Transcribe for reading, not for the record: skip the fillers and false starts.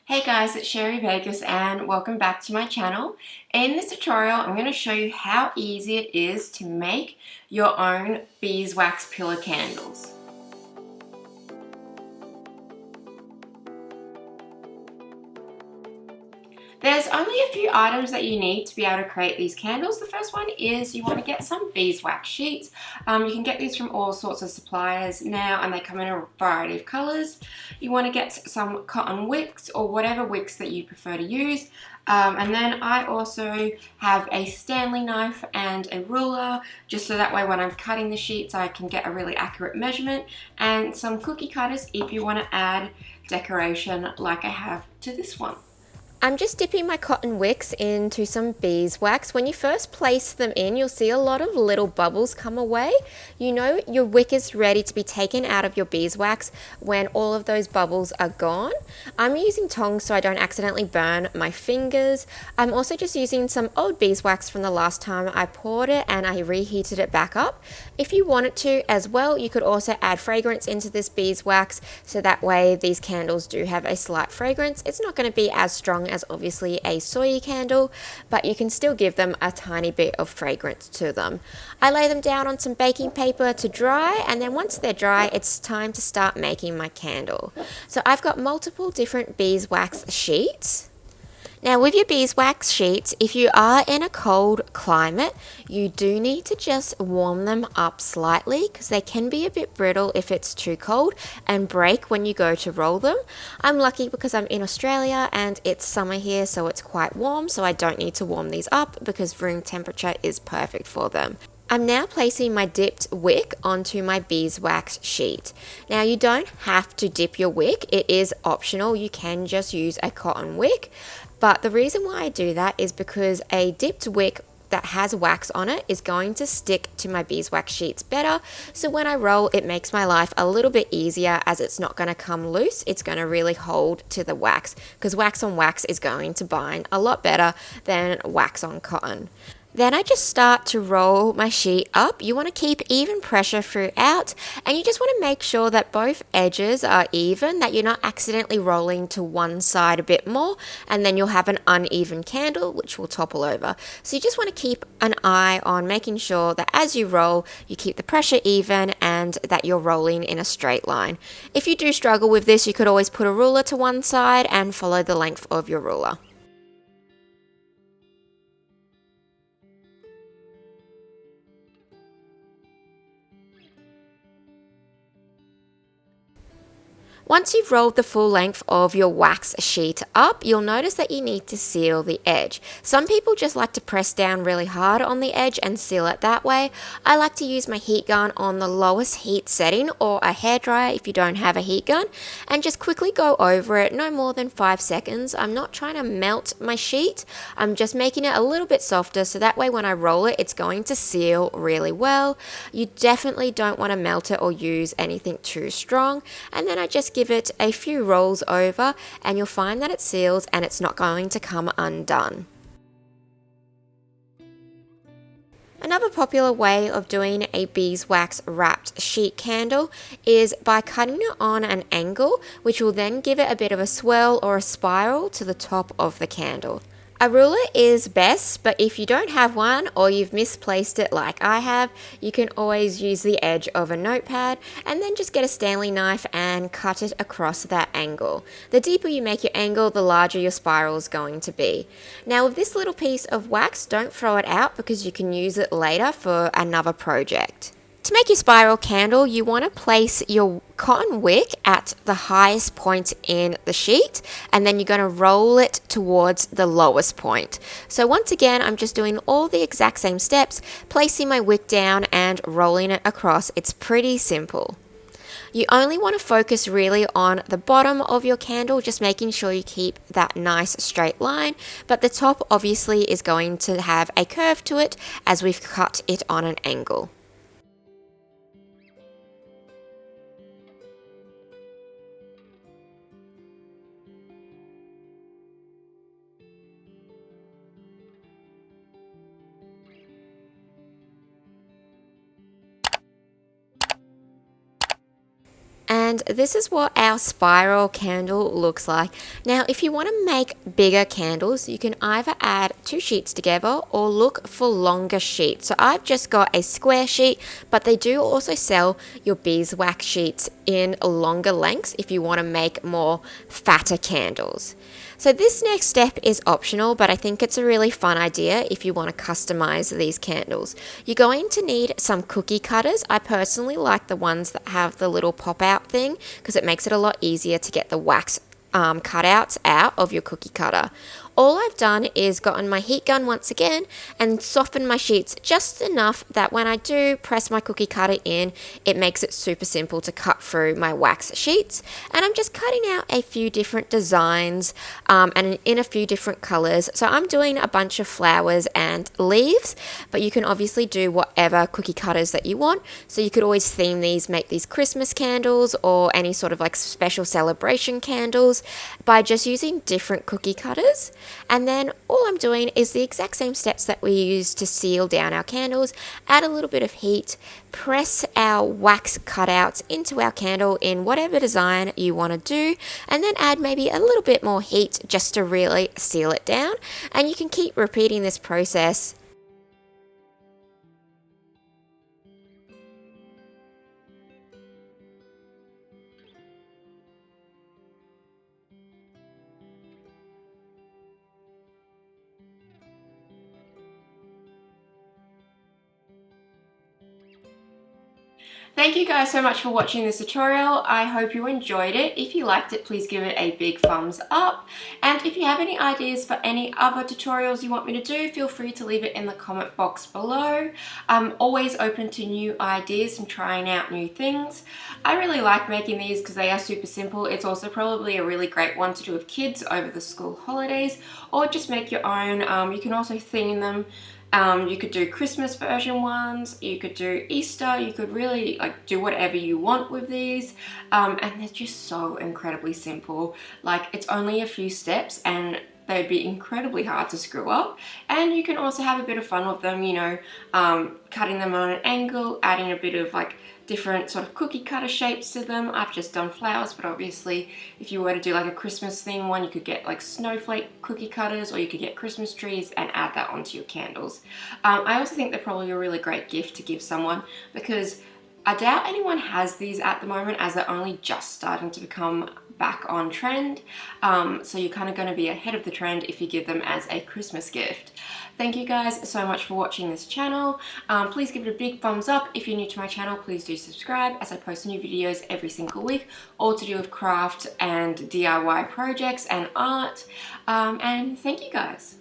Hey guys, it's Sherry Vegas and welcome back to my channel. In this tutorial, I'm going to show you how easy it is to make your own beeswax pillar candles. There's only a few items that you need to be able to create these candles. The first one is you want to get some beeswax sheets. You can get these from all sorts of suppliers now and they come in a variety of colors. You want to get some cotton wicks or whatever wicks that you prefer to use. And then I also have a Stanley knife and a ruler, just so that way when I'm cutting the sheets I can get a really accurate measurement, and some cookie cutters if you want to add decoration like I have to this one. I'm just dipping my cotton wicks into some beeswax. When you first place them in, you'll see a lot of little bubbles come away. You know your wick is ready to be taken out of your beeswax when all of those bubbles are gone. I'm using tongs so I don't accidentally burn my fingers. I'm also just using some old beeswax from the last time I poured it and I reheated it back up. If you wanted to as well, you could also add fragrance into this beeswax so that way these candles do have a slight fragrance. It's not going to be as strong as obviously a soy candle, but you can still give them a tiny bit of fragrance to them. I lay them down on some baking paper to dry, and then once they're dry, it's time to start making my candle. So I've got multiple different beeswax sheets. Now with your beeswax sheets, if you are in a cold climate, you do need to just warm them up slightly because they can be a bit brittle if it's too cold and break when you go to roll them. I'm lucky because I'm in Australia and it's summer here, so it's quite warm, so I don't need to warm these up because room temperature is perfect for them. I'm now placing my dipped wick onto my beeswax sheet. Now you don't have to dip your wick, it is optional, you can just use a cotton wick. But the reason why I do that is because a dipped wick that has wax on it is going to stick to my beeswax sheets better. So when I roll, it makes my life a little bit easier as it's not going to come loose. It's going to really hold to the wax because wax on wax is going to bind a lot better than wax on cotton. Then I just start to roll my sheet up. You want to keep even pressure throughout, and you just want to make sure that both edges are even, that you're not accidentally rolling to one side a bit more, and then you'll have an uneven candle which will topple over. So you just want to keep an eye on making sure that as you roll, you keep the pressure even and that you're rolling in a straight line. If you do struggle with this, you could always put a ruler to one side and follow the length of your ruler. Once you've rolled the full length of your wax sheet up, you'll notice that you need to seal the edge. Some people just like to press down really hard on the edge and seal it that way. I like to use my heat gun on the lowest heat setting or a hairdryer if you don't have a heat gun and just quickly go over it, no more than 5 seconds. I'm not trying to melt my sheet, I'm just making it a little bit softer so that way when I roll it, it's going to seal really well. You definitely don't want to melt it or use anything too strong, and then I just give it a few rolls over and you'll find that it seals and it's not going to come undone. Another popular way of doing a beeswax wrapped sheet candle is by cutting it on an angle, which will then give it a bit of a swirl or a spiral to the top of the candle. A ruler is best, but if you don't have one or you've misplaced it like I have, you can always use the edge of a notepad and then just get a Stanley knife and cut it across that angle. The deeper you make your angle, the larger your spiral is going to be. Now with this little piece of wax, don't throw it out because you can use it later for another project. To make your spiral candle, you want to place your cotton wick at the highest point in the sheet, and then you're going to roll it towards the lowest point. So once again, I'm just doing all the exact same steps, placing my wick down and rolling it across. It's pretty simple. You only want to focus really on the bottom of your candle, just making sure you keep that nice straight line, but the top obviously is going to have a curve to it as we've cut it on an angle. And and this is what our spiral candle looks like. Now, if you want to make bigger candles, you can either add 2 sheets together or look for longer sheets. So I've just got a square sheet, but they do also sell your beeswax sheets in longer lengths if you want to make more fatter candles. So this next step is optional, but I think it's a really fun idea if you want to customize these candles. You're going to need some cookie cutters. I personally like the ones that have the little pop out thing because it makes it a lot easier to get the wax cutouts out of your cookie cutter. All I've done is gotten my heat gun once again and softened my sheets just enough that when I do press my cookie cutter in, it makes it super simple to cut through my wax sheets. And I'm just cutting out a few different designs and in a few different colors. So I'm doing a bunch of flowers and leaves, but you can obviously do whatever cookie cutters that you want. So you could always theme these, make these Christmas candles or any sort of like special celebration candles by just using different cookie cutters. And then all I'm doing is the exact same steps that we use to seal down our candles. Add a little bit of heat, press our wax cutouts into our candle in whatever design you want to do, and then add maybe a little bit more heat just to really seal it down. And you can keep repeating this process. Thank you guys so much for watching this tutorial. I hope you enjoyed it. If you liked it, please give it a big thumbs up. And if you have any ideas for any other tutorials you want me to do, feel free to leave it in the comment box below. I'm always open to new ideas and trying out new things. I really like making these because they are super simple. It's also probably a really great one to do with kids over the school holidays, or just make your own. You can also theme them. You could do Christmas version ones, you could do Easter, you could really like do whatever you want with these, and they're just so incredibly simple. Like, it's only a few steps and they'd be incredibly hard to screw up, and you can also have a bit of fun with them, you know, cutting them on an angle, adding a bit of like different sort of cookie cutter shapes to them. I've just done flowers, but obviously if you were to do like a Christmas theme one, you could get like snowflake cookie cutters, or you could get Christmas trees and add that onto your candles. I also think they're probably a really great gift to give someone, because I doubt anyone has these at the moment, as they're only just starting to become back on trend. So you're kind of going to be ahead of the trend if you give them as a Christmas gift. Thank you guys so much for watching this channel. Please give it a big thumbs up. If you're new to my channel, please do subscribe, as I post new videos every single week, all to do with craft and DIY projects and art. And thank you guys.